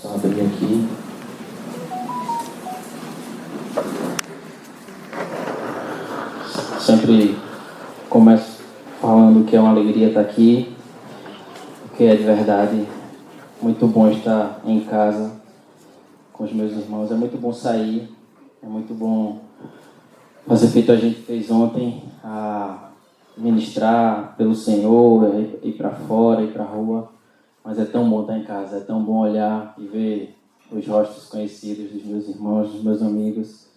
Só abrir aqui. Sempre começo falando que é uma alegria estar aqui, porque é de verdade muito bom estar em casa com os meus irmãos. É muito bom sair, é muito bom fazer feito a gente fez ontem, a ministrar pelo Senhor, ir para fora, ir para a rua. Mas é tão bom estar em casa, é tão bom olhar e ver os rostos conhecidos dos meus irmãos, dos meus amigos.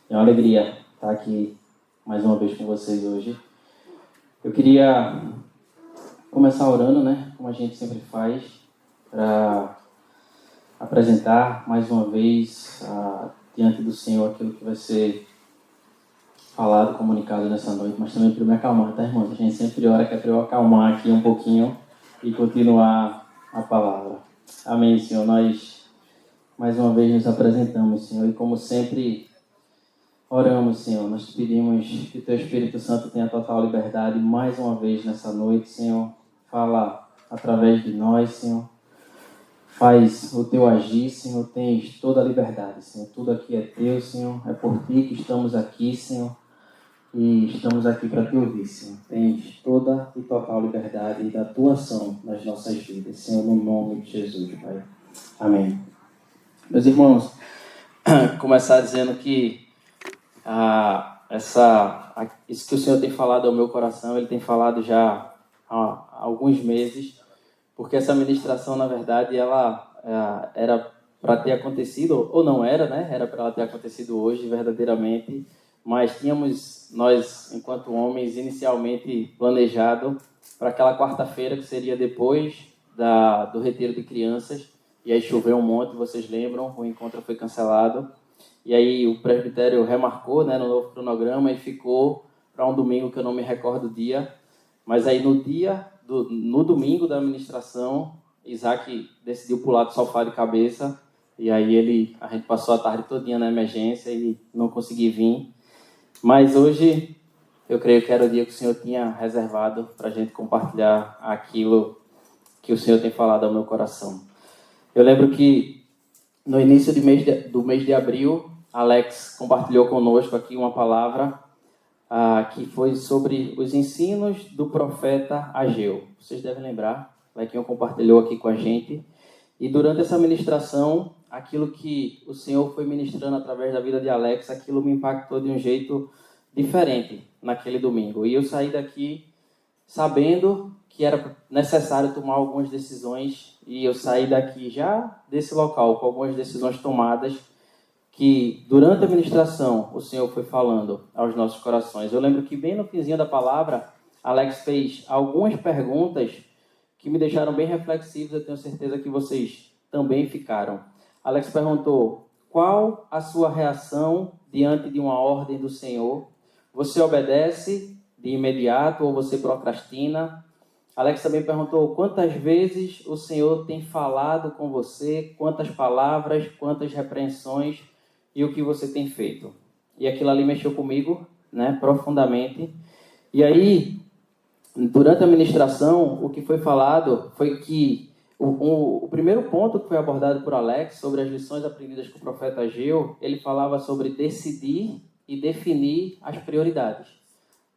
É uma alegria estar aqui mais uma vez com vocês hoje. Eu queria começar orando, né? Como a gente sempre faz, para apresentar mais uma vez diante do Senhor aquilo que vai ser falado, comunicado nessa noite, mas também para me acalmar, tá, irmãos? A gente sempre ora que é para eu acalmar aqui um pouquinho e continuar a palavra. Amém, Senhor. Nós mais uma vez nos apresentamos, Senhor, e como sempre oramos, Senhor. Nós te pedimos que o Teu Espírito Santo tenha total liberdade mais uma vez nessa noite, Senhor. Fala através de nós, Senhor. Faz o Teu agir, Senhor. Tens toda a liberdade, Senhor. Tudo aqui é Teu, Senhor. É por Ti que estamos aqui, Senhor. E estamos aqui para Te ouvir, Senhor. Tens toda e total liberdade da Tua ação nas nossas vidas, Senhor, no nome de Jesus, Pai. Amém. Meus irmãos, começar dizendo que isso que o Senhor tem falado ao meu coração, Ele tem falado já há alguns meses, porque essa ministração, na verdade, ela era para ter acontecido, ou não era, né? Era para ela ter acontecido hoje, verdadeiramente, mas tínhamos, nós, enquanto homens, inicialmente planejado para aquela quarta-feira, que seria depois do retiro de crianças, e aí choveu um monte, vocês lembram, o encontro foi cancelado, e aí o presbitério remarcou, né, no novo cronograma e ficou para um domingo que eu não me recordo o dia, mas aí no domingo da administração, Isaac decidiu pular do sofá de cabeça, e aí a gente passou a tarde todinha na emergência e não consegui vir. Mas hoje, eu creio que era o dia que o Senhor tinha reservado para a gente compartilhar aquilo que o Senhor tem falado ao meu coração. Eu lembro que no início do mês de abril, Alex compartilhou conosco aqui uma palavra que foi sobre os ensinos do profeta Ageu. Vocês devem lembrar, Lequinho compartilhou aqui com a gente. E durante essa ministração, aquilo que o Senhor foi ministrando através da vida de Alex, aquilo me impactou de um jeito diferente naquele domingo. E eu saí daqui sabendo que era necessário tomar algumas decisões, e eu saí daqui já desse local com algumas decisões tomadas que durante a ministração o Senhor foi falando aos nossos corações. Eu lembro que bem no finzinho da palavra, Alex fez algumas perguntas que me deixaram bem reflexivos. Eu tenho certeza que vocês também ficaram. Alex perguntou: qual a sua reação diante de uma ordem do Senhor? Você obedece de imediato ou você procrastina? Alex também perguntou: quantas vezes o Senhor tem falado com você? Quantas palavras, quantas repreensões e o que você tem feito? E aquilo ali mexeu comigo, né, profundamente. E aí, durante a ministração, o que foi falado foi que o primeiro ponto que foi abordado por Alex sobre as lições aprendidas com o profeta Ageu, ele falava sobre decidir e definir as prioridades.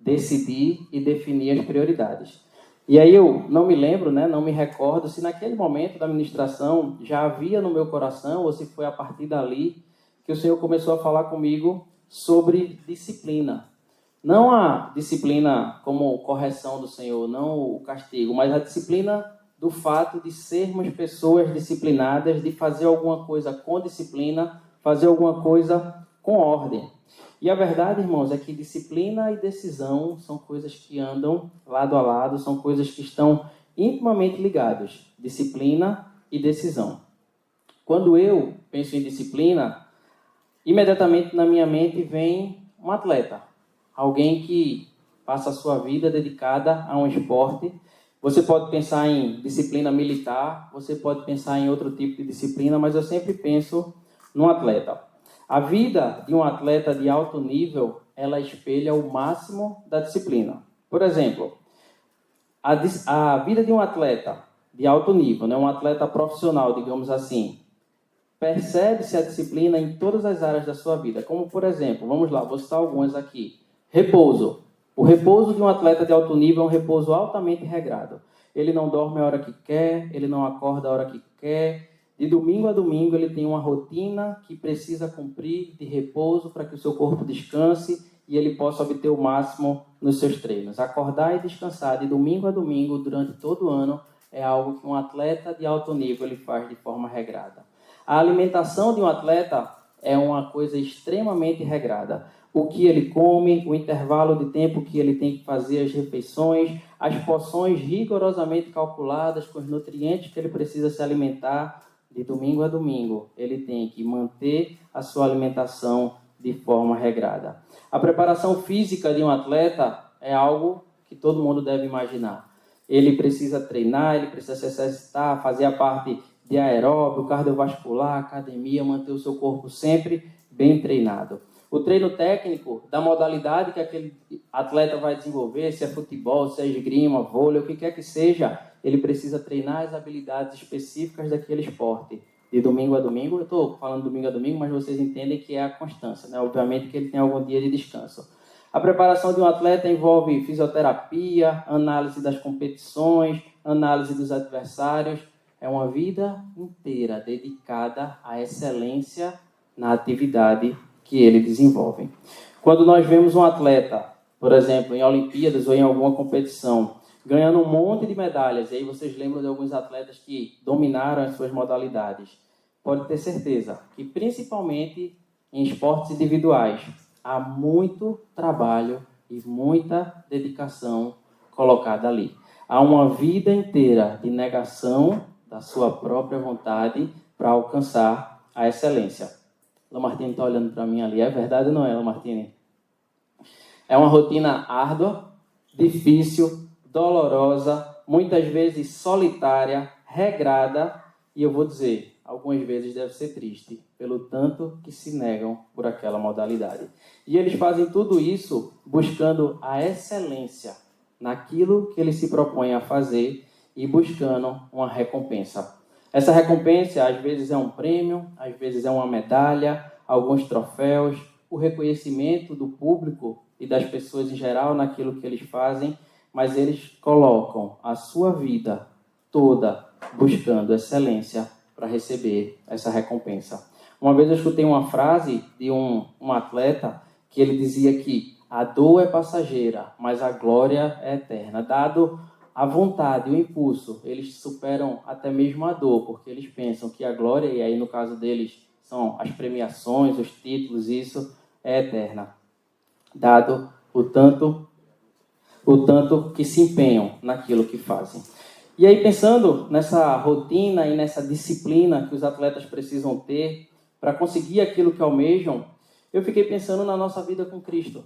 Decidir e definir as prioridades. E aí eu não me lembro, né, não me recordo se naquele momento da ministração já havia no meu coração ou se foi a partir dali que o Senhor começou a falar comigo sobre disciplina. Não a disciplina como correção do Senhor, não o castigo, mas a disciplina do fato de sermos pessoas disciplinadas, de fazer alguma coisa com disciplina, fazer alguma coisa com ordem. E a verdade, irmãos, é que disciplina e decisão são coisas que andam lado a lado, são coisas que estão intimamente ligadas. Disciplina e decisão. Quando eu penso em disciplina, imediatamente na minha mente vem um atleta. Alguém que passa a sua vida dedicada a um esporte. Você pode pensar em disciplina militar, você pode pensar em outro tipo de disciplina, mas eu sempre penso num atleta. A vida de um atleta de alto nível, ela espelha o máximo da disciplina. Por exemplo, a vida de um atleta de alto nível, né, um atleta profissional, digamos assim, percebe-se a disciplina em todas as áreas da sua vida. Como, por exemplo, vamos lá, vou citar algumas aqui. Repouso. O repouso de um atleta de alto nível é um repouso altamente regrado. Ele não dorme a hora que quer, ele não acorda a hora que quer. De domingo a domingo ele tem uma rotina que precisa cumprir de repouso para que o seu corpo descanse e ele possa obter o máximo nos seus treinos. Acordar e descansar de domingo a domingo durante todo o ano é algo que um atleta de alto nível ele faz de forma regrada. A alimentação de um atleta é uma coisa extremamente regrada. O que ele come, o intervalo de tempo que ele tem que fazer as refeições, as porções rigorosamente calculadas com os nutrientes que ele precisa se alimentar de domingo a domingo. Ele tem que manter a sua alimentação de forma regrada. A preparação física de um atleta é algo que todo mundo deve imaginar. Ele precisa treinar, ele precisa se exercitar, fazer a parte de aeróbio, cardiovascular, academia, manter o seu corpo sempre bem treinado. O treino técnico da modalidade que aquele atleta vai desenvolver, se é futebol, se é esgrima, vôlei, o que quer que seja, ele precisa treinar as habilidades específicas daquele esporte. De domingo a domingo, eu estou falando domingo a domingo, mas vocês entendem que é a constância, né? Obviamente que ele tem algum dia de descanso. A preparação de um atleta envolve fisioterapia, análise das competições, análise dos adversários. É uma vida inteira dedicada à excelência na atividade que ele desenvolve. Quando nós vemos um atleta, por exemplo, em Olimpíadas ou em alguma competição, ganhando um monte de medalhas, e aí vocês lembram de alguns atletas que dominaram as suas modalidades, pode ter certeza que, principalmente em esportes individuais, há muito trabalho e muita dedicação colocada ali. Há uma vida inteira de negação da sua própria vontade para alcançar a excelência. Lamartine está olhando para mim ali. É verdade ou não é, Lamartine? É uma rotina árdua, difícil, dolorosa, muitas vezes solitária, regrada, e eu vou dizer, algumas vezes deve ser triste, pelo tanto que se negam por aquela modalidade. E eles fazem tudo isso buscando a excelência naquilo que eles se propõem a fazer e buscando uma recompensa. Essa recompensa, às vezes, é um prêmio, às vezes é uma medalha, alguns troféus, o reconhecimento do público e das pessoas em geral naquilo que eles fazem, mas eles colocam a sua vida toda buscando excelência para receber essa recompensa. Uma vez eu escutei uma frase de um atleta que ele dizia que a dor é passageira, mas a glória é eterna. Dado a vontade, o impulso, eles superam até mesmo a dor, porque eles pensam que a glória, e aí no caso deles são as premiações, os títulos, isso é eterna. Dado o tanto que se empenham naquilo que fazem. E aí, pensando nessa rotina e nessa disciplina que os atletas precisam ter para conseguir aquilo que almejam, eu fiquei pensando na nossa vida com Cristo.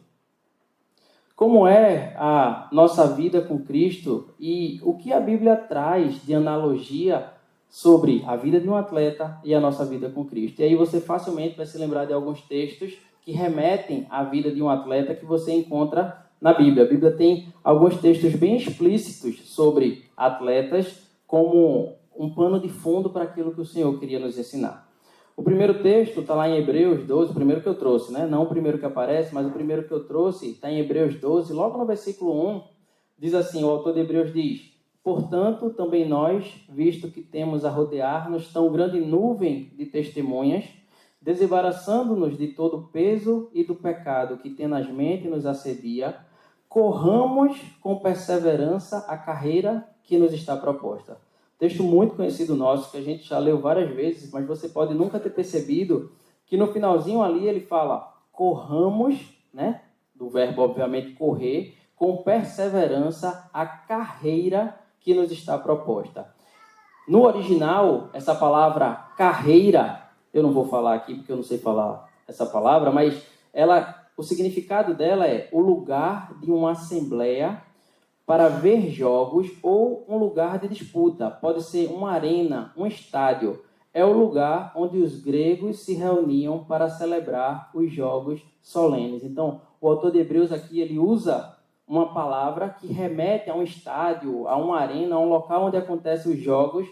Como é a nossa vida com Cristo e o que a Bíblia traz de analogia sobre a vida de um atleta e a nossa vida com Cristo. E aí você facilmente vai se lembrar de alguns textos que remetem à vida de um atleta que você encontra na Bíblia. A Bíblia tem alguns textos bem explícitos sobre atletas como um pano de fundo para aquilo que o Senhor queria nos ensinar. O primeiro texto está lá em Hebreus 12, o primeiro que eu trouxe, né? Não o primeiro que aparece, mas o primeiro que eu trouxe está em Hebreus 12, logo no versículo 1, diz assim, o autor de Hebreus diz: portanto, também nós, visto que temos a rodear-nos tão grande nuvem de testemunhas, desembaraçando-nos de todo o peso e do pecado que tenazmente nos assedia, corramos com perseverança a carreira que nos está proposta. Texto muito conhecido nosso, que a gente já leu várias vezes, mas você pode nunca ter percebido que no finalzinho ali ele fala, corramos, né? Do verbo, obviamente, correr, com perseverança a carreira que nos está proposta. No original, essa palavra carreira, eu não vou falar aqui porque eu não sei falar essa palavra, mas o significado dela é o lugar de uma assembleia para ver jogos ou um lugar de disputa. Pode ser uma arena, um estádio. É o lugar onde os gregos se reuniam para celebrar os jogos solenes. Então, o autor de Hebreus aqui, ele usa uma palavra que remete a um estádio, a uma arena, a um local onde acontecem os jogos,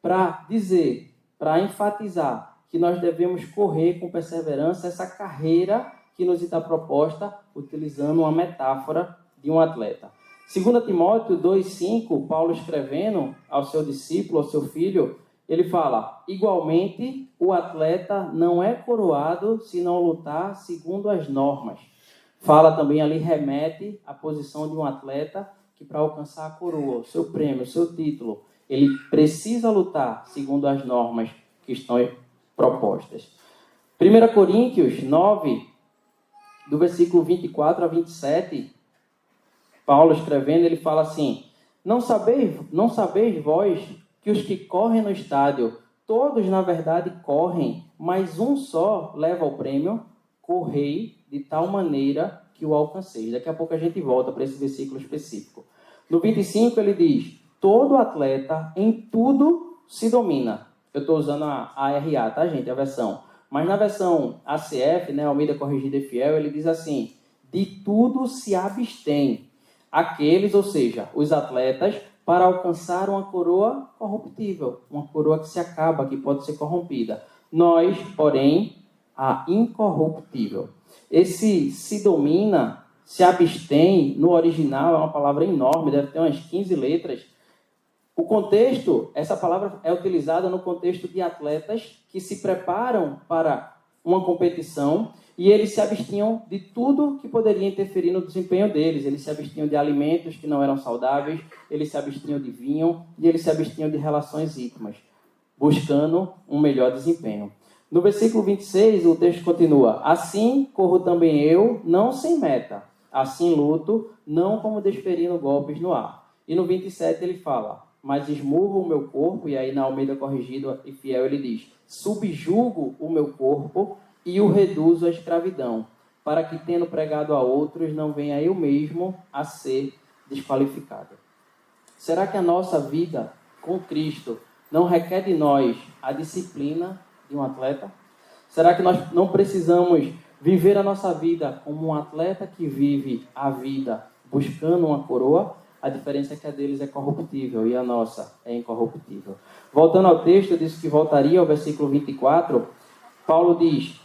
para dizer, para enfatizar que nós devemos correr com perseverança essa carreira que nos está proposta, utilizando uma metáfora de um atleta. 2 Timóteo 2,5, Paulo escrevendo ao seu discípulo, ao seu filho, ele fala: igualmente, o atleta não é coroado se não lutar segundo as normas. Fala também ali, remete à posição de um atleta que para alcançar a coroa, o seu prêmio, o seu título, ele precisa lutar segundo as normas que estão propostas. 1 Coríntios 9, do versículo 24 a 27, Paulo escrevendo, ele fala assim: não sabeis vós que os que correm no estádio, todos na verdade correm, mas um só leva o prêmio? Correi de tal maneira que o alcanceis. Daqui a pouco a gente volta para esse versículo específico. No 25 ele diz: todo atleta em tudo se domina. Eu estou usando a ARA, tá, gente? A versão. Mas na versão ACF, né, Almeida Corrigida e Fiel, ele diz assim: de tudo se abstém aqueles, ou seja, os atletas, para alcançar uma coroa corruptível, uma coroa que se acaba, que pode ser corrompida. Nós, porém, a incorruptível. Esse se domina, se abstém, no original é uma palavra enorme, deve ter umas 15 letras. O contexto, essa palavra é utilizada no contexto de atletas que se preparam para uma competição e eles se abstinham de tudo que poderia interferir no desempenho deles. Eles se abstinham de alimentos que não eram saudáveis, eles se abstinham de vinho e eles se abstinham de relações íntimas, buscando um melhor desempenho. No versículo 26, o texto continua: assim corro também eu, não sem meta. Assim luto, não como desferindo golpes no ar. E no 27 ele fala: mas esmurro o meu corpo, e aí na Almeida Corrigida e Fiel ele diz: subjugo o meu corpo e o reduzo à escravidão, para que, tendo pregado a outros, não venha eu mesmo a ser desqualificado. Será que a nossa vida com Cristo não requer de nós a disciplina de um atleta? Será que nós não precisamos viver a nossa vida como um atleta que vive a vida buscando uma coroa? A diferença é que a deles é corruptível e a nossa é incorruptível. Voltando ao texto, eu disse que voltaria ao versículo 24. Paulo diz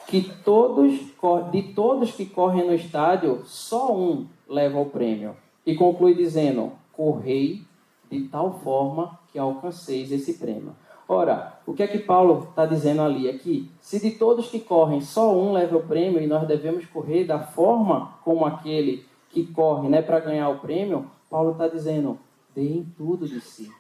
que de todos que correm no estádio, só um leva o prêmio. E conclui dizendo: correi de tal forma que alcanceis esse prêmio. Ora, o que é que Paulo está dizendo ali? É que se de todos que correm, só um leva o prêmio e nós devemos correr da forma como aquele que corre, né, para ganhar o prêmio, Paulo está dizendo: deem tudo de si,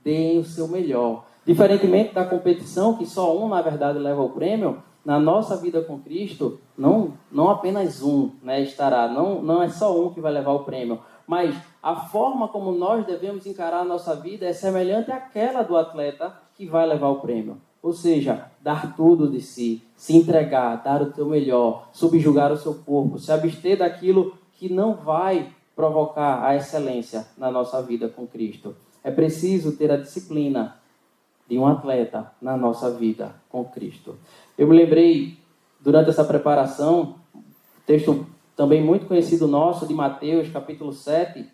deem o seu melhor. Diferentemente da competição, que só um, na verdade, leva o prêmio, na nossa vida com Cristo, não apenas um, né, estará, não é só um que vai levar o prêmio, mas a forma como nós devemos encarar a nossa vida é semelhante àquela do atleta que vai levar o prêmio. Ou seja, dar tudo de si, se entregar, dar o teu melhor, subjugar o seu corpo, se abster daquilo que não vai provocar a excelência na nossa vida com Cristo. É preciso ter a disciplina de um atleta na nossa vida com Cristo. Eu me lembrei, durante essa preparação, texto também muito conhecido nosso, de Mateus, capítulo 7,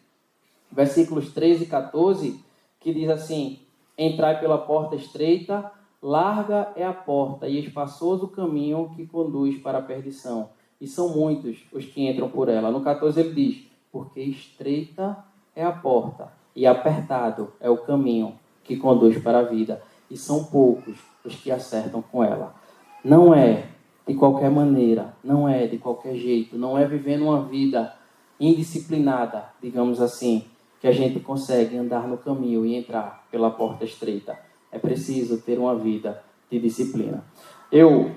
versículos 13 e 14, que diz assim: entrai pela porta estreita, larga é a porta e espaçoso o caminho que conduz para a perdição, e são muitos os que entram por ela. No 14 ele diz: porque estreita é a porta e apertado é o caminho que conduz para a vida, e são poucos os que acertam com ela. Não é de qualquer maneira, não é de qualquer jeito, não é vivendo uma vida indisciplinada, digamos assim, que a gente consegue andar no caminho e entrar pela porta estreita. É preciso ter uma vida de disciplina. Eu,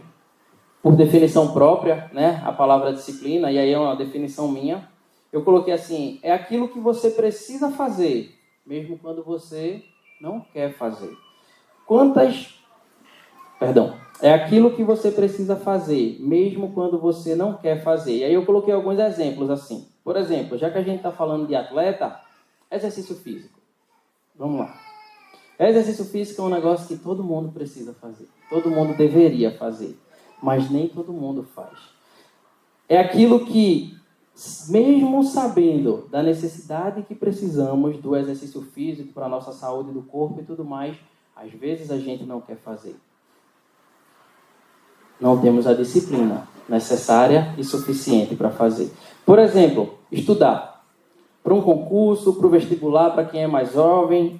por definição própria, né, a palavra disciplina, e aí é uma definição minha, eu coloquei assim: é aquilo que você precisa fazer, mesmo quando você não quer fazer. É aquilo que você precisa fazer, mesmo quando você não quer fazer. E aí eu coloquei alguns exemplos assim. Por exemplo, já que a gente está falando de atleta, exercício físico. Vamos lá. Exercício físico é um negócio que todo mundo precisa fazer. Todo mundo deveria fazer. Mas nem todo mundo faz. É aquilo que, mesmo sabendo da necessidade que precisamos do exercício físico para a nossa saúde do corpo e tudo mais, às vezes a gente não quer fazer. não temos a disciplina necessária e suficiente para fazer. Por exemplo, estudar para um concurso, para o vestibular, para quem é mais jovem,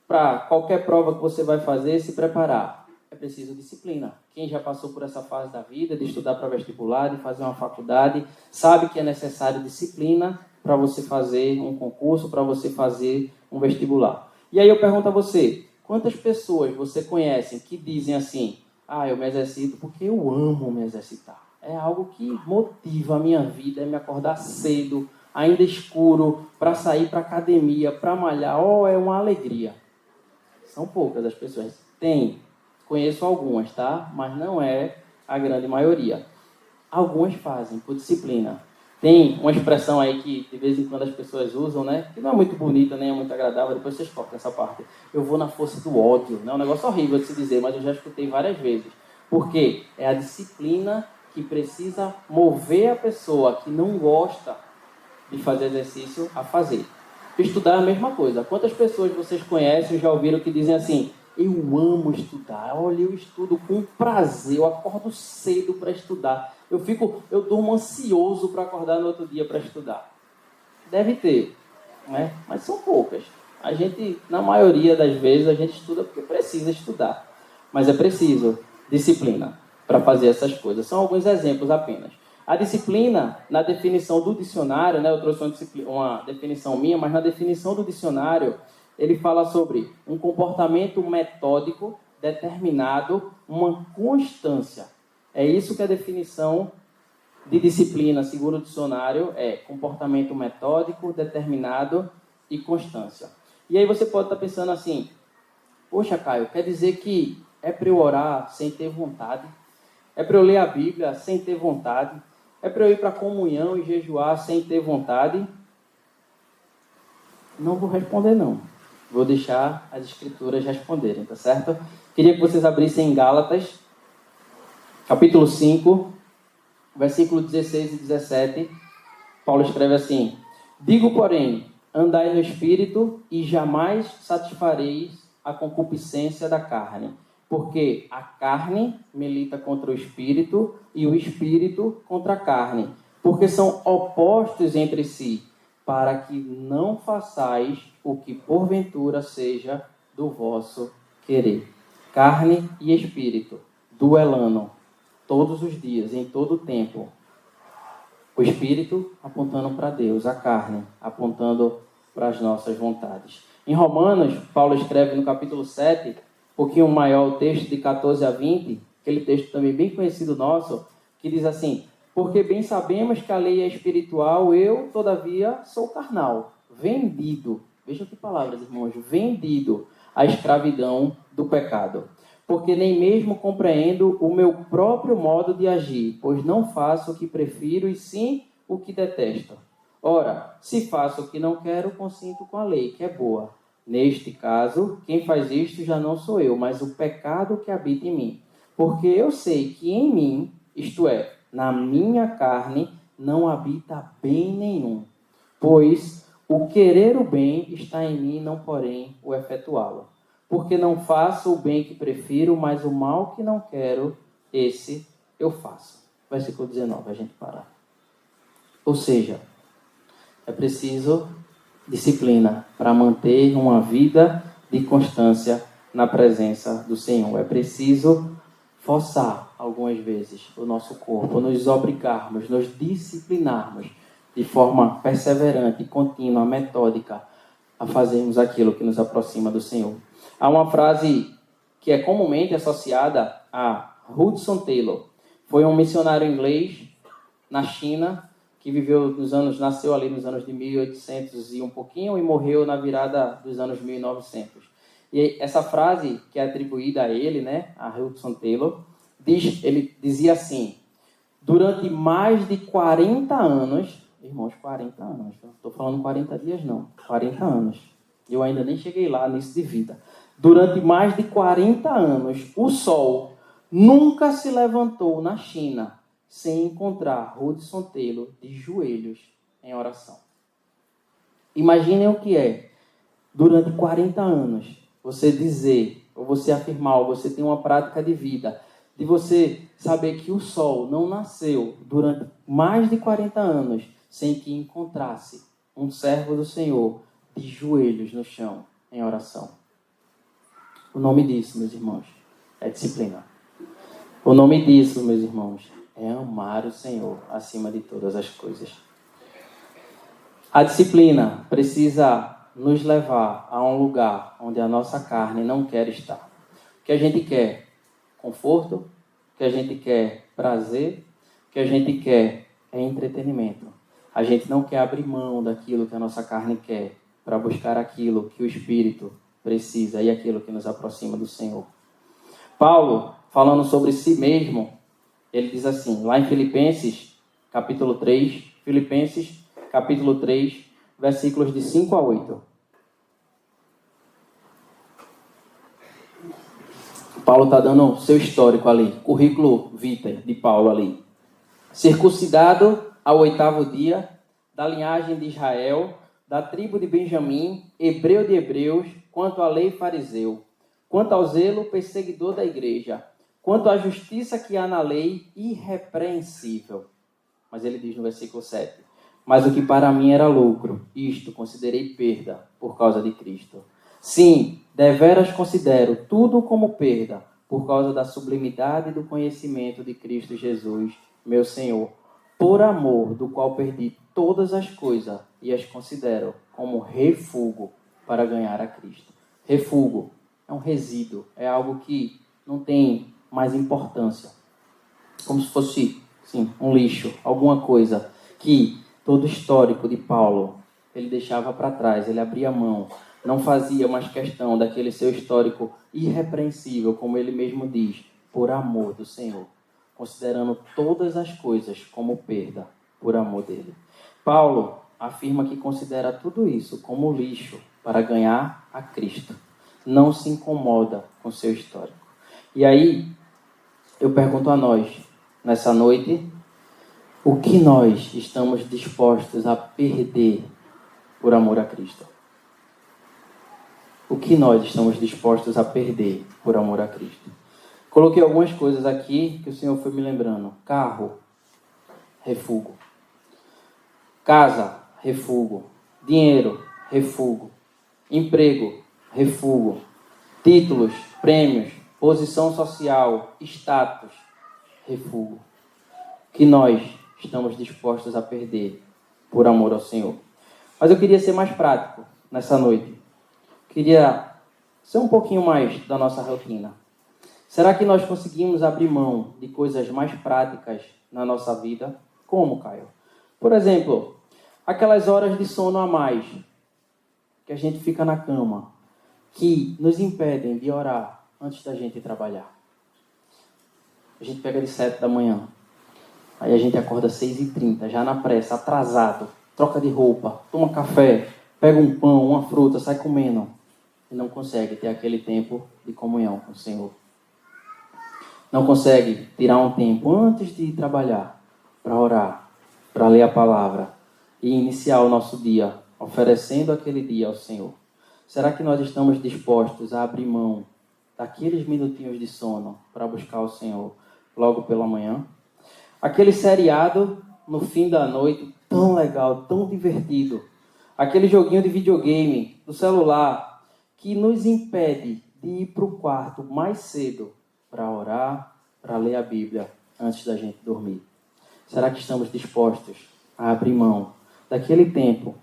para qualquer prova que você vai fazer, se preparar. É preciso disciplina. Quem já passou por essa fase da vida, de estudar para vestibular, de fazer uma faculdade, sabe que é necessário disciplina para você fazer um concurso, para você fazer um vestibular. E aí eu pergunto a você, quantas pessoas você conhece que dizem assim, eu me exercito porque eu amo me exercitar. É algo que motiva a minha vida, é me acordar cedo, ainda escuro, para sair para a academia, para malhar. É uma alegria. São poucas as pessoas. Conheço algumas, tá? Mas não é a grande maioria. Algumas fazem por disciplina. Tem uma expressão aí que de vez em quando as pessoas usam, né? Que não é muito bonita, nem é muito agradável. Depois vocês cortam essa parte. Eu vou na força do ódio. É um negócio horrível de se dizer, mas eu já escutei várias vezes. Porque é a disciplina que precisa mover a pessoa que não gosta de fazer exercício a fazer. Estudar é a mesma coisa. Quantas pessoas vocês conhecem, já ouviram que dizem assim, eu amo estudar, olha, eu estudo com prazer, eu acordo cedo para estudar, eu durmo ansioso para acordar no outro dia para estudar. Deve ter, né? Mas são poucas. A gente, na maioria das vezes, a gente estuda porque precisa estudar. Mas é preciso disciplina para fazer essas coisas. São alguns exemplos apenas. A disciplina, na definição do dicionário, né, eu trouxe uma definição minha, mas na definição do dicionário, ele fala sobre um comportamento metódico, determinado, uma constância. É isso que a definição de disciplina, segundo o dicionário, é comportamento metódico, determinado e constância. E aí você pode estar pensando assim, poxa, Caio, quer dizer que é para eu orar sem ter vontade? É para eu ler a Bíblia sem ter vontade? É para eu ir para a comunhão e jejuar sem ter vontade? Não vou responder, não. Vou deixar as escrituras responderem, tá certo? Queria que vocês abrissem em Gálatas, capítulo 5, versículo 16 e 17. Paulo escreve assim, digo, porém, andai no Espírito e jamais satisfareis a concupiscência da carne. Porque a carne milita contra o Espírito e o Espírito contra a carne. Porque são opostos entre si, para que não façais o que porventura seja do vosso querer. Carne e Espírito, duelando todos os dias, em todo o tempo. O Espírito apontando para Deus, a carne apontando para as nossas vontades. Em Romanos, Paulo escreve no capítulo 7, um pouquinho maior o texto de 14 a 20, aquele texto também bem conhecido nosso, que diz assim, porque bem sabemos que a lei é espiritual, eu, todavia, sou carnal, vendido, veja que palavras, irmãos, vendido à escravidão do pecado. Porque nem mesmo compreendo o meu próprio modo de agir, pois não faço o que prefiro e sim o que detesto. Ora, se faço o que não quero, consinto com a lei, que é boa. Neste caso, quem faz isto já não sou eu, mas o pecado que habita em mim. Porque eu sei que em mim, isto é, na minha carne, não habita bem nenhum. Pois o querer o bem está em mim, não porém o efetuá-lo. Porque não faço o bem que prefiro, mas o mal que não quero, esse eu faço. Versículo 19, a gente parar. Ou seja, é preciso disciplina para manter uma vida de constância na presença do Senhor. É preciso forçar algumas vezes o nosso corpo, nos obrigarmos, nos disciplinarmos de forma perseverante, contínua, metódica, a fazermos aquilo que nos aproxima do Senhor. Há uma frase que é comumente associada a Hudson Taylor. Foi um missionário inglês na China que nasceu ali nos anos de 1800 e um pouquinho e morreu na virada dos anos 1900. E essa frase que é atribuída a ele, né, a Hudson Taylor, ele dizia assim, durante mais de 40 anos, irmãos, 40 anos, não estou falando 40 dias não, 40 anos, eu ainda nem cheguei lá nisso de vida. Durante mais de 40 anos, o sol nunca se levantou na China sem encontrar Hudson Taylor de joelhos em oração. Imaginem o que é, durante 40 anos, você dizer, ou você afirmar, ou você tem uma prática de vida, de você saber que o sol não nasceu durante mais de 40 anos sem que encontrasse um servo do Senhor de joelhos no chão em oração. O nome disso, meus irmãos, é disciplina. O nome disso, meus irmãos, é amar o Senhor acima de todas as coisas. A disciplina precisa nos levar a um lugar onde a nossa carne não quer estar. O que a gente quer? Conforto. O que a gente quer? Prazer. O que a gente quer é entretenimento. A gente não quer abrir mão daquilo que a nossa carne quer para buscar aquilo que o Espírito precisa e aquilo que nos aproxima do Senhor. Paulo, falando sobre si mesmo, ele diz assim, lá em Filipenses, capítulo 3, versículos de 5 a 8. Paulo está dando o seu histórico ali, currículo vitae de Paulo ali. Circuncidado ao 8º dia, da linhagem de Israel, da tribo de Benjamim, hebreu de hebreus, quanto à lei fariseu, quanto ao zelo perseguidor da igreja, quanto à justiça que há na lei, irrepreensível. Mas ele diz no versículo 7, mas o que para mim era lucro, isto considerei perda por causa de Cristo. Sim, deveras considero tudo como perda, por causa da sublimidade do conhecimento de Cristo Jesus, meu Senhor, por amor do qual perdi todas as coisas e as considero como refúgio para ganhar a Cristo. Refúgio é um resíduo, é algo que não tem mais importância. Como se fosse, sim, um lixo, alguma coisa que todo o histórico de Paulo, ele deixava para trás, ele abria mão, não fazia mais questão daquele seu histórico irrepreensível, como ele mesmo diz, por amor do Senhor, considerando todas as coisas como perda por amor dele. Paulo afirma que considera tudo isso como lixo para ganhar a Cristo. Não se incomoda com seu histórico. E aí, eu pergunto a nós, nessa noite, o que nós estamos dispostos a perder por amor a Cristo? O que nós estamos dispostos a perder por amor a Cristo? Coloquei algumas coisas aqui que o Senhor foi me lembrando. Carro, refúgio. Casa, refúgio. Dinheiro, refúgio. Emprego, refúgio. Títulos, prêmios, posição social, status, refúgio. Que nós estamos dispostos a perder por amor ao Senhor. Mas eu queria ser mais prático nessa noite. Queria ser um pouquinho mais da nossa rotina. Será que nós conseguimos abrir mão de coisas mais práticas na nossa vida? Como, Caio? Por exemplo, aquelas horas de sono a mais que a gente fica na cama, que nos impedem de orar antes da gente ir trabalhar. A gente pega de 7 da manhã, aí a gente acorda 6h30, já na pressa, atrasado, troca de roupa, toma café, pega um pão, uma fruta, sai comendo e não consegue ter aquele tempo de comunhão com o Senhor. Não consegue tirar um tempo antes de ir trabalhar para orar, para ler a palavra e iniciar o nosso dia oferecendo aquele dia ao Senhor. Será que nós estamos dispostos a abrir mão daqueles minutinhos de sono para buscar o Senhor logo pela manhã? Aquele seriado no fim da noite, tão legal, tão divertido. Aquele joguinho de videogame do celular que nos impede de ir para o quarto mais cedo para orar, para ler a Bíblia antes da gente dormir. Será que estamos dispostos a abrir mão daquele tempo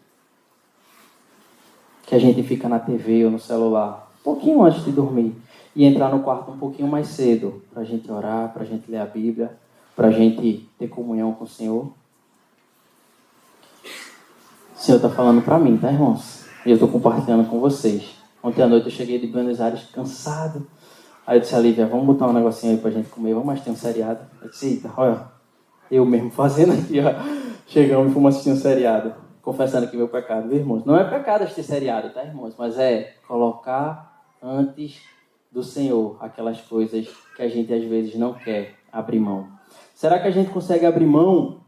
que a gente fica na TV ou no celular, um pouquinho antes de dormir, e entrar no quarto um pouquinho mais cedo para a gente orar, para a gente ler a Bíblia, para a gente ter comunhão com o Senhor? O Senhor está falando para mim, tá, irmãos? E eu estou compartilhando com vocês. Ontem à noite eu cheguei de Buenos Aires cansado. Aí eu disse a Lívia, vamos botar um negocinho aí pra gente comer, vamos assistir um seriado. Eu disse, eita, olha, eu mesmo fazendo aqui, ó. Chegamos e fomos assistir um seriado. Confessando aqui meu pecado, viu, irmãos? Não é pecado assistir seriado, tá, irmãos? Mas é colocar antes do Senhor aquelas coisas que a gente às vezes não quer abrir mão. Será que a gente consegue abrir mão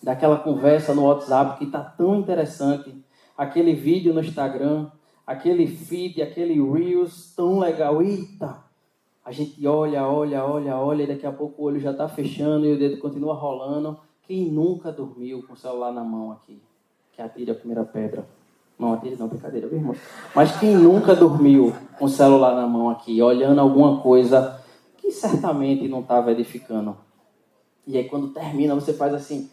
daquela conversa no WhatsApp que está tão interessante, aquele vídeo no Instagram, aquele feed, aquele Reels tão legal? Eita! A gente olha, e daqui a pouco o olho já está fechando e o dedo continua rolando. Quem nunca dormiu com o celular na mão aqui? Que atire a primeira pedra. Não atire não, brincadeira, viu, irmão? Mas quem nunca dormiu com o celular na mão aqui, olhando alguma coisa que certamente não estava edificando? E aí quando termina, você faz assim,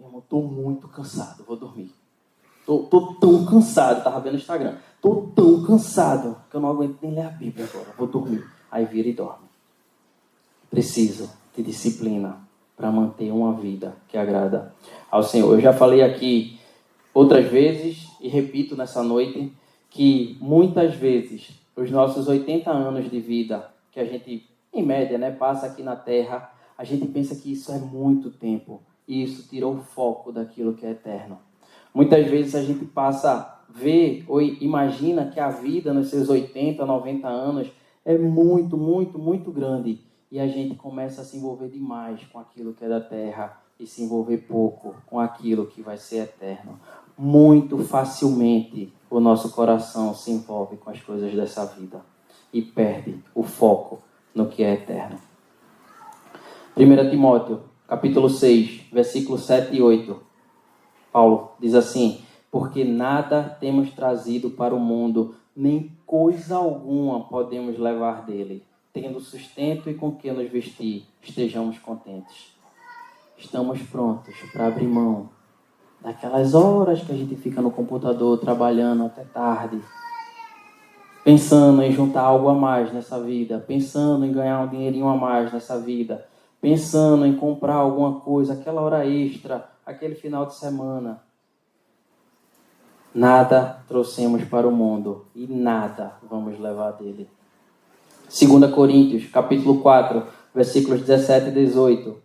irmão, estou muito cansado, vou dormir. Tô tão cansado, estava vendo no Instagram. Tô tão cansado que eu não aguento nem ler a Bíblia agora, vou dormir. Aí vira e dorme. Preciso de disciplina para manter uma vida que agrada ao Senhor. Eu já falei aqui outras vezes e repito nessa noite que muitas vezes os nossos 80 anos de vida que a gente, em média, passa aqui na Terra, a gente pensa que isso é muito tempo e isso tirou o foco daquilo que é eterno. Muitas vezes a gente passa a ver ou imagina que a vida nos seus 80, 90 anos é muito, muito, muito grande. E a gente começa a se envolver demais com aquilo que é da terra e se envolver pouco com aquilo que vai ser eterno. Muito facilmente o nosso coração se envolve com as coisas dessa vida e perde o foco no que é eterno. 1 Timóteo, capítulo 6, versículos 7 e 8. Paulo diz assim: porque nada temos trazido para o mundo, nem coisa alguma podemos levar dele. Tendo sustento e com que nos vestir, estejamos contentes. Estamos prontos para abrir mão daquelas horas que a gente fica no computador trabalhando até tarde, pensando em juntar algo a mais nessa vida, pensando em ganhar um dinheirinho a mais nessa vida, pensando em comprar alguma coisa, aquela hora extra, aquele final de semana. Nada trouxemos para o mundo e nada vamos levar dele. 2 Coríntios, capítulo 4, versículos 17 e 18.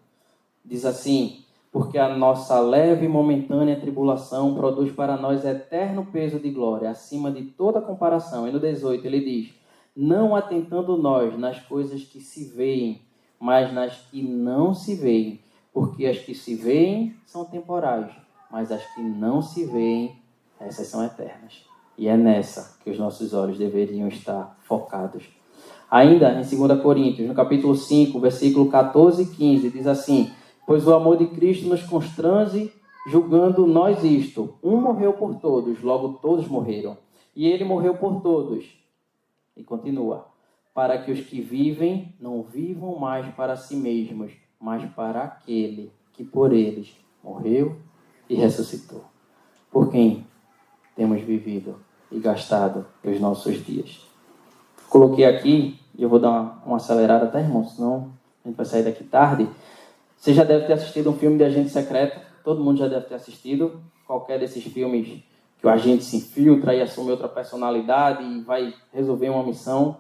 Diz assim: porque a nossa leve e momentânea tribulação produz para nós eterno peso de glória, acima de toda comparação. E no 18 ele diz: não atentando nós nas coisas que se veem, mas nas que não se veem. Porque as que se veem são temporais, mas as que não se veem, essas são eternas. E é nessa que os nossos olhos deveriam estar focados. Ainda em 2 Coríntios, no capítulo 5, versículo 14 e 15, diz assim: pois o amor de Cristo nos constrange, julgando nós isto. Um morreu por todos, logo todos morreram. E ele morreu por todos. E continua: para que os que vivem não vivam mais para si mesmos, mas para aquele que por eles morreu e ressuscitou. Por quem temos vivido e gastado os nossos dias. Coloquei aqui, e eu vou dar uma acelerada, tá, irmão? Senão a gente vai sair daqui tarde. Você já deve ter assistido um filme de Agente Secreto. Todo mundo já deve ter assistido. Qualquer desses filmes que o agente se infiltra e assume outra personalidade e vai resolver uma missão.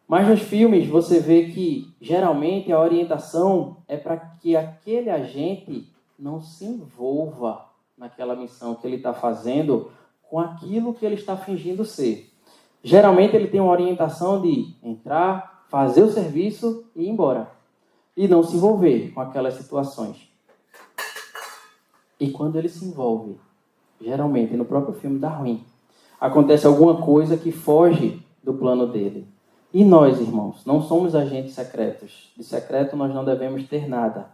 Mas nos filmes você vê que, geralmente, a orientação é para que aquele agente não se envolva naquela missão que ele está fazendo com aquilo que ele está fingindo ser. Geralmente ele tem uma orientação de entrar, fazer o serviço e ir embora. E não se envolver com aquelas situações. E quando ele se envolve, geralmente no próprio filme dá ruim. Acontece alguma coisa que foge do plano dele. E nós, irmãos, não somos agentes secretos. De secreto nós não devemos ter nada.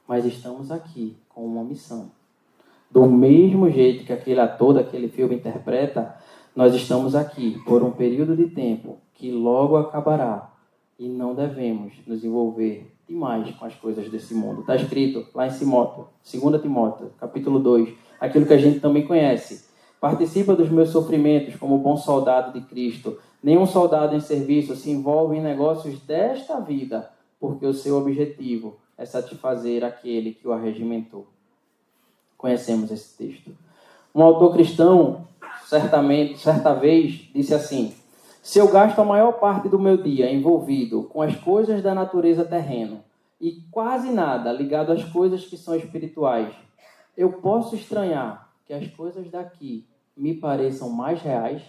Mas estamos aqui com uma missão. Do mesmo jeito que aquele ator daquele filme interpreta, nós estamos aqui por um período de tempo que logo acabará. E não devemos nos envolver demais com as coisas desse mundo. Está escrito lá em Timóteo, 2 Timóteo, capítulo 2, aquilo que a gente também conhece. Participa dos meus sofrimentos como bom soldado de Cristo. Nenhum soldado em serviço se envolve em negócios desta vida, porque o seu objetivo é satisfazer aquele que o arregimentou. Conhecemos esse texto. Um autor cristão, certa vez, disse assim: se eu gasto a maior parte do meu dia envolvido com as coisas da natureza terrena e quase nada ligado às coisas que são espirituais, eu posso estranhar que as coisas daqui me pareçam mais reais?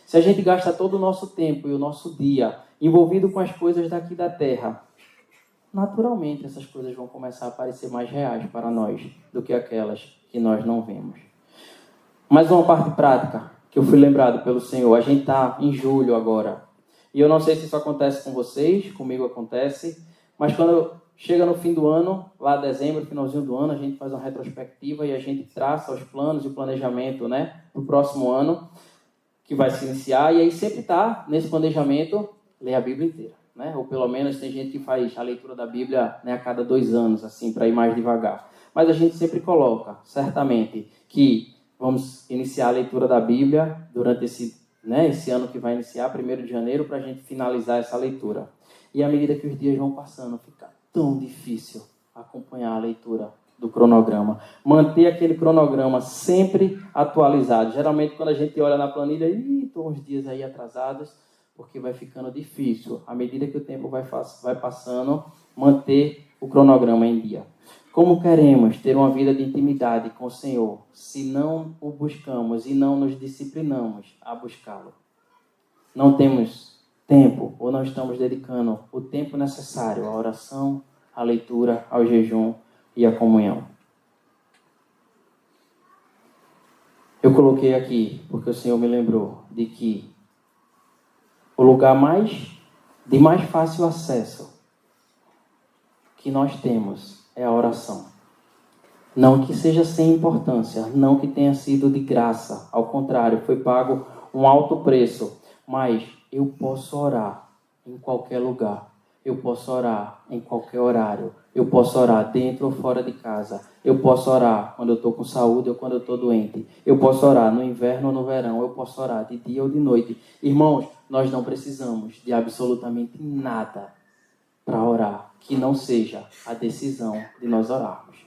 Se a gente gasta todo o nosso tempo e o nosso dia envolvido com as coisas daqui da terra, naturalmente essas coisas vão começar a parecer mais reais para nós do que aquelas que nós não vemos. Mais uma parte prática que eu fui lembrado pelo Senhor. A gente está em julho agora. E eu não sei se isso acontece com vocês, comigo acontece, mas quando chega no fim do ano, lá dezembro, finalzinho do ano, a gente faz uma retrospectiva e a gente traça os planos e o planejamento, né, para o próximo ano, que vai se iniciar, e aí sempre está nesse planejamento, ler a Bíblia inteira, né? Ou pelo menos tem gente que faz a leitura da Bíblia, né, a cada 2 anos, assim, para ir mais devagar. Mas a gente sempre coloca, certamente, que vamos iniciar a leitura da Bíblia durante esse ano que vai iniciar, 1º de janeiro, para a gente finalizar essa leitura. E à medida que os dias vão passando, fica tão difícil acompanhar a leitura do cronograma. Manter aquele cronograma sempre atualizado. Geralmente, quando a gente olha na planilha, estou uns dias aí atrasados, porque vai ficando difícil, à medida que o tempo vai passando, manter o cronograma em dia. Como queremos ter uma vida de intimidade com o Senhor, se não o buscamos e não nos disciplinamos a buscá-lo? Não temos tempo, ou não estamos dedicando o tempo necessário à oração, à leitura, ao jejum e à comunhão. Eu coloquei aqui, porque o Senhor me lembrou de que o lugar de mais fácil acesso que nós temos é a oração. Não que seja sem importância, não que tenha sido de graça, ao contrário, foi pago um alto preço, mas eu posso orar em qualquer lugar, eu posso orar em qualquer horário, eu posso orar dentro ou fora de casa, eu posso orar quando eu estou com saúde ou quando eu estou doente, eu posso orar no inverno ou no verão, eu posso orar de dia ou de noite. Irmãos, nós não precisamos de absolutamente nada para orar que não seja a decisão de nós orarmos.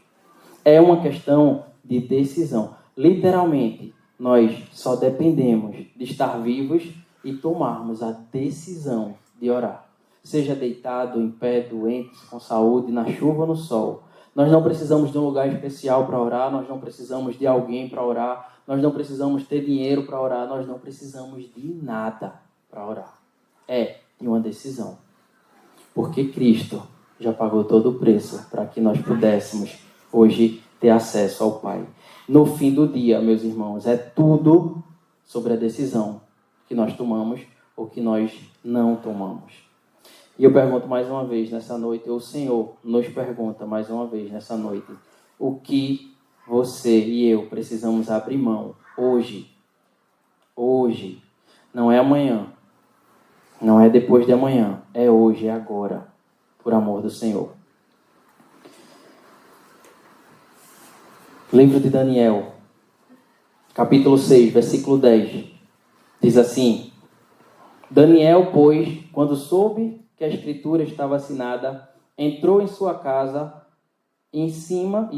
É uma questão de decisão. Literalmente, nós só dependemos de estar vivos e tomarmos a decisão de orar. Seja deitado, em pé, doente, com saúde, na chuva ou no sol. Nós não precisamos de um lugar especial para orar, nós não precisamos de alguém para orar, nós não precisamos ter dinheiro para orar, nós não precisamos de nada para orar. É de uma decisão. Porque Cristo já pagou todo o preço para que nós pudéssemos hoje ter acesso ao Pai. No fim do dia, meus irmãos, é tudo sobre a decisão que nós tomamos ou que nós não tomamos. E eu pergunto mais uma vez nessa noite, ou o Senhor nos pergunta mais uma vez nessa noite, o que você e eu precisamos abrir mão hoje? Hoje. Não é amanhã. Não é depois de amanhã. É hoje, é agora. Por amor do Senhor. Livro de Daniel, capítulo 6, versículo 10. Diz assim: Daniel, pois, quando soube que a escritura estava assinada, entrou em sua casa, em cima,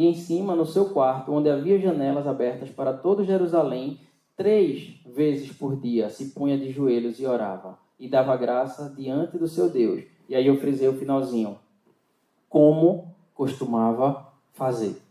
no seu quarto, onde havia janelas abertas para todo Jerusalém, 3 vezes por dia se punha de joelhos e orava, e dava graça diante do seu Deus. E aí eu frisei o finalzinho. Como costumava fazer.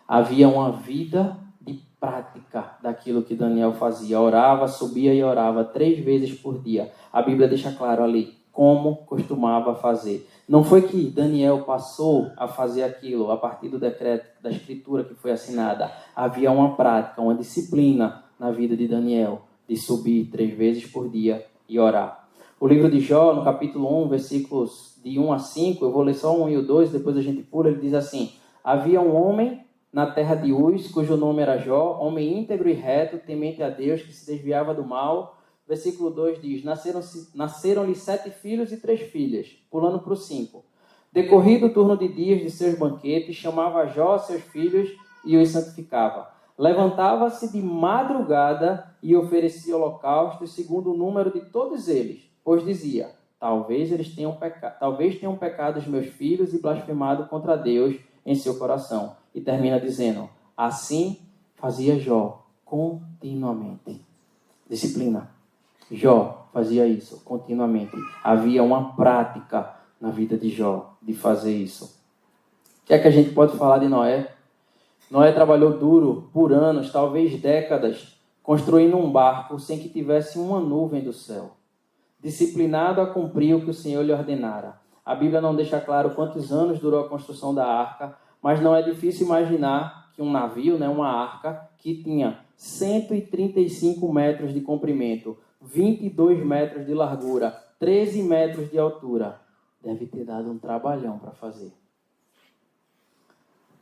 Havia uma vida de prática daquilo que Daniel fazia. Orava, subia e orava 3 vezes por dia. A Bíblia deixa claro ali como costumava fazer. Não foi que Daniel passou a fazer aquilo a partir do decreto da escritura que foi assinada. Havia uma prática, uma disciplina na vida de Daniel de subir 3 vezes por dia e orar. O livro de Jó, no capítulo 1, versículos de 1 a 5, eu vou ler só 1 e o 2, depois a gente pula, ele diz assim: Havia um homem na terra de Uz, cujo nome era Jó, homem íntegro e reto, temente a Deus, que se desviava do mal. Versículo 2 diz: Nasceram-lhe 7 filhos e 3 filhas, pulando para o 5. Decorrido o turno de dias de seus banquetes, chamava Jó seus filhos e os santificava. Levantava-se de madrugada e oferecia holocaustos segundo o número de todos eles, pois dizia: talvez tenham pecado os meus filhos e blasfemado contra Deus em seu coração. E termina dizendo: assim fazia Jó continuamente. Disciplina. Jó fazia isso continuamente. Havia uma prática na vida de Jó de fazer isso. O que é que a gente pode falar de Noé? Noé trabalhou duro por anos, talvez décadas, construindo um barco sem que tivesse uma nuvem do céu. Disciplinado a cumprir o que o Senhor lhe ordenara. A Bíblia não deixa claro quantos anos durou a construção da arca, mas não é difícil imaginar que um navio, uma arca, que tinha 135 metros de comprimento, 22 metros de largura, 13 metros de altura. Deve ter dado um trabalhão para fazer.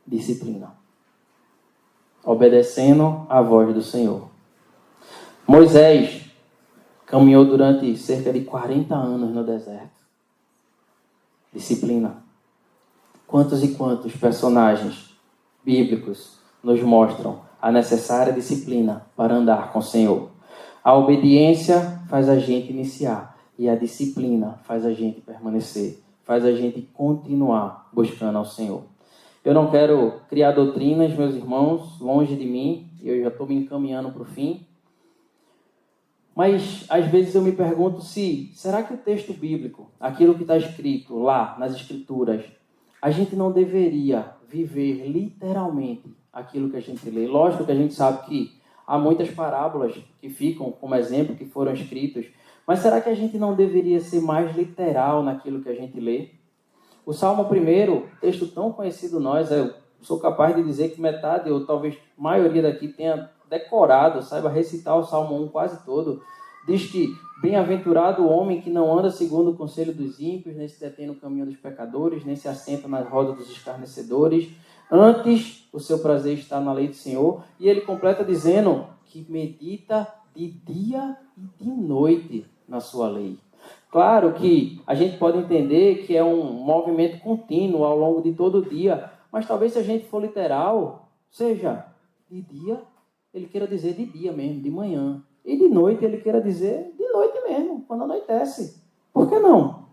Disciplina. Obedecendo à voz do Senhor. Moisés caminhou durante cerca de 40 anos no deserto. Disciplina. Quantos e quantos personagens bíblicos nos mostram a necessária disciplina para andar com o Senhor? A obediência faz a gente iniciar e a disciplina faz a gente permanecer, faz a gente continuar buscando ao Senhor. Eu não quero criar doutrinas, meus irmãos, longe de mim, eu já estou me encaminhando para o fim. Mas, às vezes, eu me pergunto será que o texto bíblico, aquilo que está escrito lá nas Escrituras, a gente não deveria viver literalmente aquilo que a gente lê? Lógico que a gente sabe que há muitas parábolas que ficam como exemplo, que foram escritas, mas será que a gente não deveria ser mais literal naquilo que a gente lê? O Salmo 1, texto tão conhecido nós, eu sou capaz de dizer que metade, ou talvez a maioria daqui tenha decorado, saiba recitar o Salmo 1 quase todo. Diz que bem-aventurado o homem que não anda segundo o conselho dos ímpios, nem se detém no caminho dos pecadores, nem se assenta na roda dos escarnecedores. Antes, o seu prazer está na lei do Senhor. E ele completa dizendo que medita de dia e de noite na sua lei. Claro que a gente pode entender que é um movimento contínuo ao longo de todo o dia, mas talvez se a gente for literal, seja de dia, ele queira dizer de dia mesmo, de manhã. E de noite ele queira dizer de noite mesmo, quando anoitece. Por que não?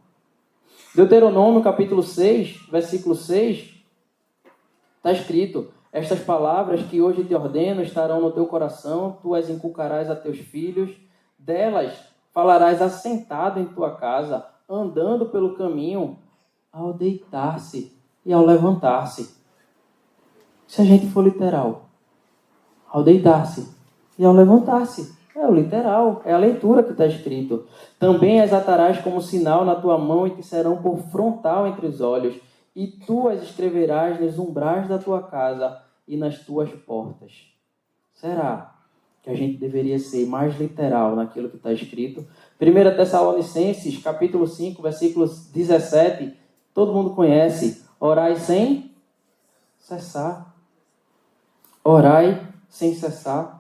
Deuteronômio capítulo 6, versículo 6, está escrito: estas palavras que hoje te ordeno estarão no teu coração, tu as inculcarás a teus filhos, delas falarás assentado em tua casa, andando pelo caminho, ao deitar-se e ao levantar-se. Se a gente for literal, ao deitar-se e ao levantar-se. É o literal, é a leitura que está escrito. Também as atarás como sinal na tua mão e te serão por frontal entre os olhos, e tu as escreverás nos umbrais da tua casa e nas tuas portas. Será que a gente deveria ser mais literal naquilo que está escrito? 1 Tessalonicenses, capítulo 5, versículo 17, todo mundo conhece. Orai sem cessar. Orai sem cessar.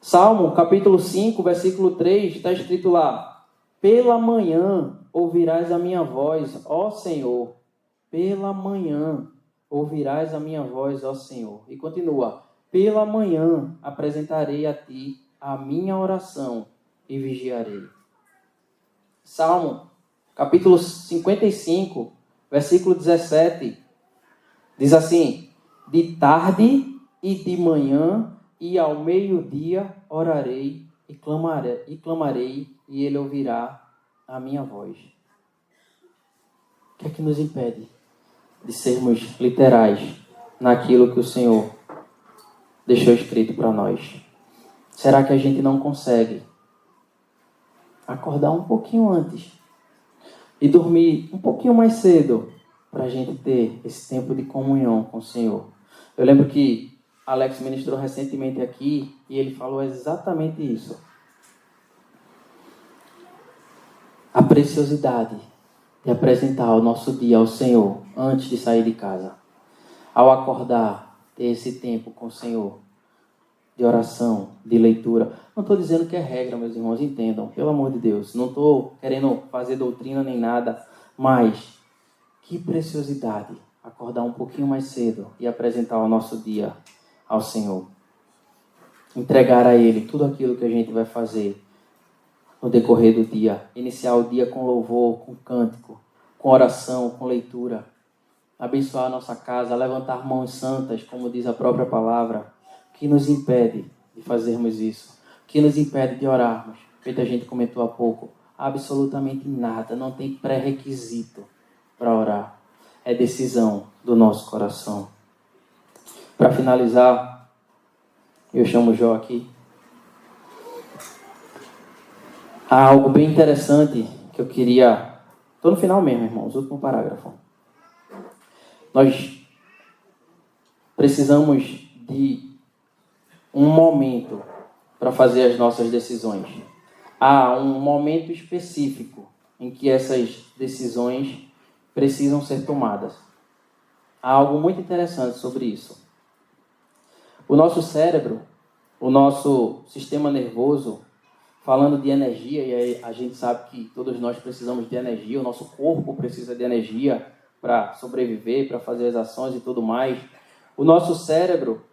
Salmo, capítulo 5, versículo 3, está escrito lá: pela manhã ouvirás a minha voz, ó Senhor. Pela manhã ouvirás a minha voz, ó Senhor. E continua: pela manhã apresentarei a ti a minha oração e vigiarei. Salmo, capítulo 55, versículo 17, diz assim: de tarde e de manhã e ao meio-dia orarei e clamarei, e ele ouvirá a minha voz. O que é que nos impede de sermos literais naquilo que o Senhor deixou escrito para nós? Será que a gente não consegue acordar um pouquinho antes e dormir um pouquinho mais cedo para a gente ter esse tempo de comunhão com o Senhor? Eu lembro que Alex ministrou recentemente aqui e ele falou exatamente isso. A preciosidade de apresentar o nosso dia ao Senhor antes de sair de casa. Ao acordar, ter esse tempo com o Senhor, de oração, de leitura. Não estou dizendo que é regra, meus irmãos, entendam, pelo amor de Deus. Não estou querendo fazer doutrina nem nada, mas que preciosidade acordar um pouquinho mais cedo e apresentar o nosso dia ao Senhor. Entregar a Ele tudo aquilo que a gente vai fazer no decorrer do dia. Iniciar o dia com louvor, com cântico, com oração, com leitura. Abençoar a nossa casa, levantar mãos santas, como diz a própria palavra. O que nos impede de fazermos isso? O que nos impede de orarmos? Feito a gente comentou há pouco. Absolutamente nada. Não tem pré-requisito para orar. É decisão do nosso coração. Para finalizar, eu chamo o Jó aqui. Há algo bem interessante que eu queria... Estou no final mesmo, irmãos, último parágrafo. Nós precisamos de um momento para fazer as nossas decisões. Há um momento específico em que essas decisões precisam ser tomadas. Há algo muito interessante sobre isso. O nosso cérebro, o nosso sistema nervoso, falando de energia, e aí a gente sabe que todos nós precisamos de energia, o nosso corpo precisa de energia para sobreviver, para fazer as ações e tudo mais. O nosso cérebro,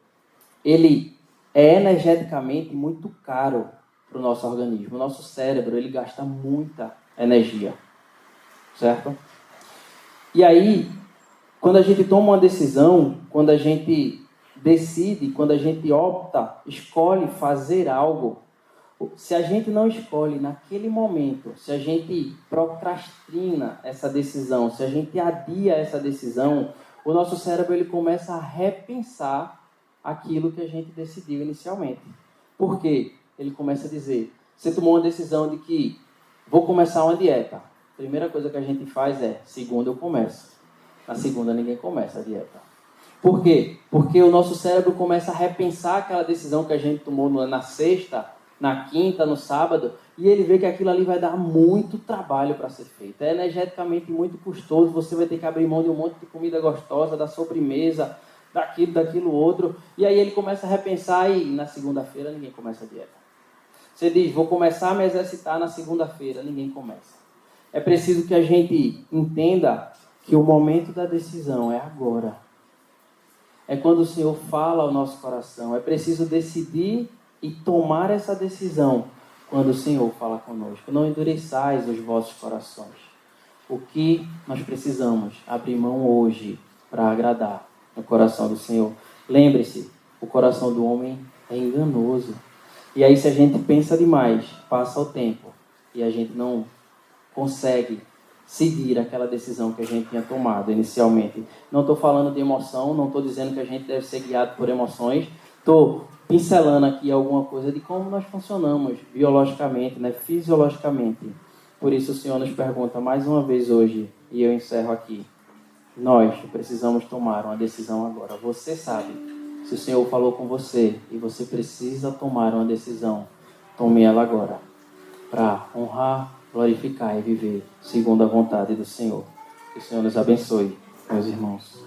ele é energeticamente muito caro para o nosso organismo. O nosso cérebro, ele gasta muita energia, certo? E aí, quando a gente toma uma decisão, quando a gente decide, quando a gente opta, escolhe fazer algo, se a gente não escolhe naquele momento, se a gente procrastina essa decisão, se a gente adia essa decisão, o nosso cérebro ele começa a repensar aquilo que a gente decidiu inicialmente. Por quê? Ele começa a dizer, você tomou uma decisão de que vou começar uma dieta. A primeira coisa que a gente faz é, segunda eu começo. Na segunda ninguém começa a dieta. Por quê? Porque o nosso cérebro começa a repensar aquela decisão que a gente tomou na sexta, na quinta, no sábado, e ele vê que aquilo ali vai dar muito trabalho para ser feito. É energeticamente muito custoso, você vai ter que abrir mão de um monte de comida gostosa, da sobremesa, daquilo outro, e aí ele começa a repensar e na segunda-feira ninguém começa a dieta. Você diz, vou começar a me exercitar na segunda-feira, ninguém começa. É preciso que a gente entenda que o momento da decisão é agora. É quando o Senhor fala ao nosso coração. É preciso decidir e tomar essa decisão quando o Senhor fala conosco. Não endureçais os vossos corações. O que nós precisamos abrir mão hoje para agradar o coração do Senhor. Lembre-se, o coração do homem é enganoso. E aí se a gente pensa demais, passa o tempo e a gente não consegue seguir aquela decisão que a gente tinha tomado inicialmente. Não estou falando de emoção, não estou dizendo que a gente deve ser guiado por emoções. Estou pincelando aqui alguma coisa de como nós funcionamos biologicamente, né, fisiologicamente. Por isso o Senhor nos pergunta mais uma vez hoje, e eu encerro aqui. Nós precisamos tomar uma decisão agora. Você sabe, se o Senhor falou com você e você precisa tomar uma decisão, tome ela agora, para honrar, glorificar e viver segundo a vontade do Senhor. Que o Senhor nos abençoe, meus irmãos.